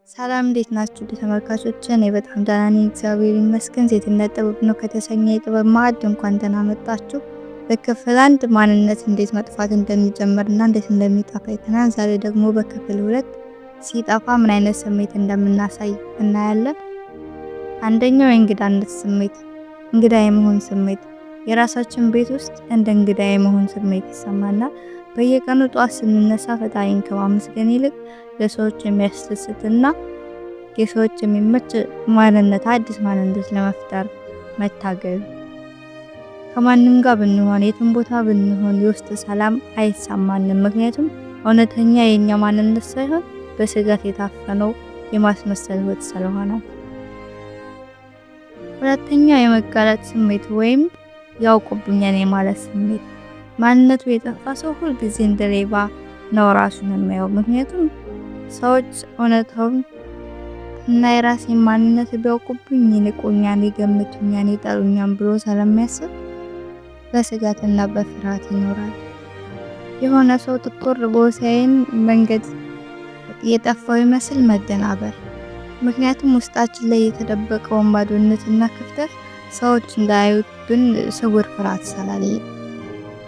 ሰላም እንዴት ናችሁ ተመልካቾች? እኔ በጣም ደህና ነኝ፣ እግዚአብሔር ይመስገን። ሴትነት ጥበብ ነው ከተሰኘ የጥበብ ማዕድ እንኳን ደህና መጣችሁ። በክፍል 1 ማንነት እንዴት መጥፋት እንደሚጀምርና እንዴት እንደሚጠፋ አይተናል። ዛሬ ደግሞ በክፍል 2 ሲጠፋ ምን አይነት ስሜት እንደምናሳይ እናያለን። አንደኛው የእንግዳነት ስሜት፣ እንግዳ የመሆን ስሜት። የራሳችን ቤት ውስጥ እንደ እንግዳ የመሆን ስሜት ይሰማናል። በየቀኑ ጧት ስንነሳ ፈጣሪን ከማመስገን ይልቅ ለሰዎች የሚያስደስትና የሰዎች የሚመች ማንነት አዲስ ማንነት ለመፍጠር መታገል። ከማንም ጋር ብንሆን የትም ቦታ ብንሆን የውስጥ ሰላም አይሰማንም፣ ምክንያቱም እውነተኛ የኛ ማንነት ሳይሆን በስጋት የታፈነው የማስመሰል ህይወት ስለሆነ። ሁለተኛው የመጋለጥ ስሜት ወይም ያውቁብኛል የማለት ስሜት። ማንነቱ የጠፋ ሰው ሁል ጊዜ እንደ ሌባ ነው ራሱን የሚያየው፣ ምክንያቱም ሰዎች እውነታውን እና የራሴን ማንነት ቢያውቁብኝ ይንቁኛል፣ ይገምቱኛል፣ ይጠሉኛል ብሎ ስለሚያስብ በስጋትና በፍርሃት ይኖራል። የሆነ ሰው ትኩር ብሎ ሲያየን መንገድ የጠፋው ይመስል መደናበር፣ ምክንያቱም ውስጣችን ላይ የተደበቀውን ባዶነትና ክፍተት ሰዎች እንዳያዩብን ስውር ፍርሃት ስላለ።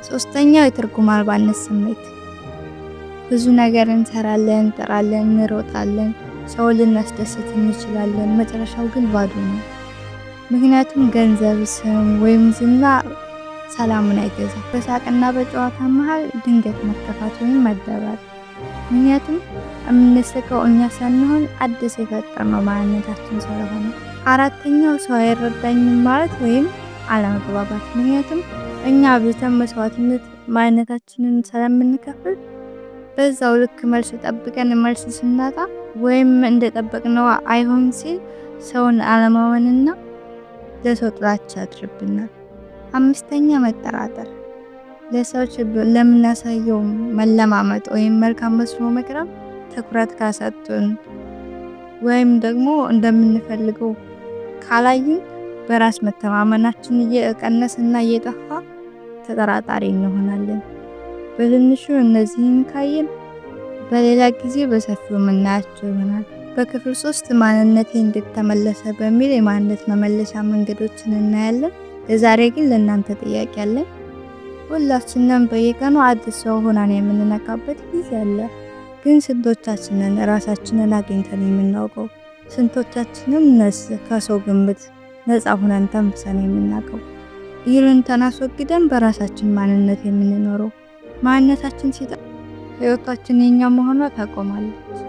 ሶስተኛው የትርጉም አልባነት ስሜት። ብዙ ነገር እንሰራለን፣ እንጥራለን፣ እንሮጣለን፣ ሰው ልናስደስት እንችላለን፣ መጨረሻው ግን ባዶ ነው። ምክንያቱም ገንዘብ፣ ስም ወይም ዝና ሰላምን አይገዛም። በሳቅና በጨዋታ መሃል ድንገት መከፋት ወይም መደበር፣ ምክንያቱም የምንስቀው እኛ ሳንሆን አዲስ የፈጠርነው ማንነታችን ስለሆነ። አራተኛው ሰው አይረዳኝም ማለት ወይም አለመግባባት፣ ምክንያቱም እኛ ብዙም መስዋዕትነት ማንነታችንን ስለምንከፍል በዛው ልክ መልስ ጠብቀን መልስ ስናጣ ወይም እንደጠበቅነው አይሆን ሲል ሰውን አለማመንና ለሰው ጥላቻ ያድርብናል። አምስተኛ መጠራጠር፣ ለሰዎች ለምናሳየው መለማመጥ ወይም መልካም መስሎ መቅረብ ትኩረት ካሰጡን ወይም ደግሞ እንደምንፈልገው ካላዩን በራስ መተማመናችን እየቀነሰና እየጠፋ ተጠራጣሪ እንሆናለን። በትንሹ እነዚህን ካየን በሌላ ጊዜ በሰፊው የምናያቸው ይሆናል። በክፍል 3 ማንነቴ እንዴት ተመለሰ በሚል የማንነት መመለሻ መንገዶችን እናያለን። ለዛሬ ግን ለእናንተ ጥያቄ አለኝ። ሁላችንም በየቀኑ አዲስ ሰው ሆነን የምንነቃበት ጊዜ አለ። ግን ስንቶቻችንን ራሳችንን አግኝተን የምናውቀው? ስንቶቻችንን ከሰው ግምት ነፃ ሆነን ተንፍሰን የምናውቀው? ይህንን ተናስወግደን በራሳችን ማንነት የምንኖረው? ማንነታችን ሲጠፋ ህይወታችን የኛ መሆኗ ታቆማለች።